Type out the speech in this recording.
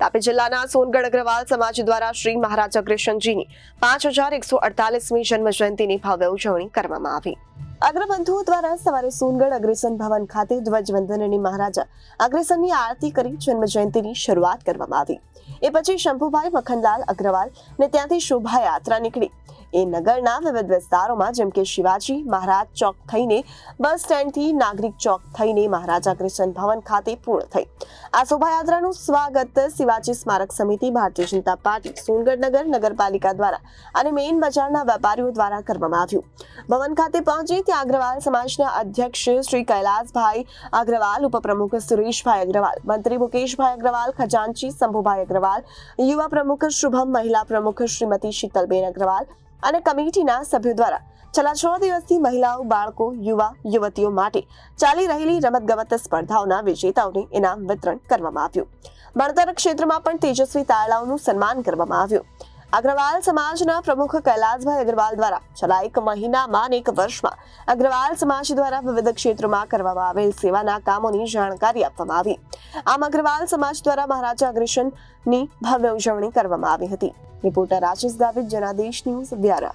તાપી જિલ્લાના સોનગઢ અગ્રવાલ સમાજ દ્વારા શ્રી મહારાજ અગ્રસનજીની 5148મી જન્મ જયંતિની ભવ્ય ઉજવણી કરવામાં આવી. અગ્રબંધુઓ દ્વારા સવારે સોનગઢ અગ્રસન ભવન ખાતે ધ્વજવંદનની મહારાજા અગ્રસનની આરતી કરી જન્મ જયંતિની શરૂઆત કરવામાં આવી. એ પછી શંભુભાઈ મખનલાલ અગ્રવાલ ને ત્યાંથી શોભાયાત્રા નીકળી. એ નગરના વિવિધ વિસ્તારોમાં જેમ કે શિવાજી મહારાજ ચોક થઈને બસ સ્ટેન્ડથી નાગરિક ચોક થઈને મહારાજા અગ્રસન ભવન ખાતે પૂર્ણ થઈ. આ શોભાયાત્રાનું સ્વાગત શિવાજી સ્મારક સમિતિ, ભારતીય જનતા પાર્ટી, સોનગઢ નગર નગરપાલિકા દ્વારા અને મેઇન બજારના વેપારીઓ દ્વારા કરવામાં આવ્યું. ભવન ખાતે પહોંચી ત્યાં અગ્રવાલ સમાજના અધ્યક્ષ શ્રી કૈલાસભાઈ અગ્રવાલ, ઉપપ્રમુખ સુરેશભાઈ અગ્રવાલ, મંત્રી મુકેશભાઈ અગ્રવાલ, ખજાનચી શંભુભાઈ અગ્રવાલ, યુવા પ્રમુખ શુભમ, મહિલા પ્રમુખ શ્રીમતી શીતલબેન અગ્રવાલ અને કમિટીના સભ્યો દ્વારા છેલ્લા 6 દિવસથી મહિલાઓ, બાળકો, યુવા યુવતીઓ માટે ચાલી રહેલી રમતગમત સ્પર્ધાઓના વિજેતાઓને ઇનામ વિતરણ કરવામાં આવ્યું. ભણતર ક્ષેત્રમાં પણ તેજસ્વી તારલાઓનું સન્માન કરવામાં આવ્યું. અગ્રવાલ સમાજના પ્રમુખ કૈલાસભાઈ અગ્રવાલ દ્વારા છેલ્લા 1 મહિનામાં અને 1 વર્ષમાં અગ્રવાલ સમાજ દ્વારા વિવિધ ક્ષેત્રોમાં કરવામાં આવેલ સેવાના કામોની જાણકારી આપવામાં આવી. આમ અગ્રવાલ સમાજ દ્વારા મહારાજા અગ્રસનની ભવ્ય ઉજવણી કરવામાં આવી હતી. Reporter Rajesh Gavit, Janadesh news, Vyara.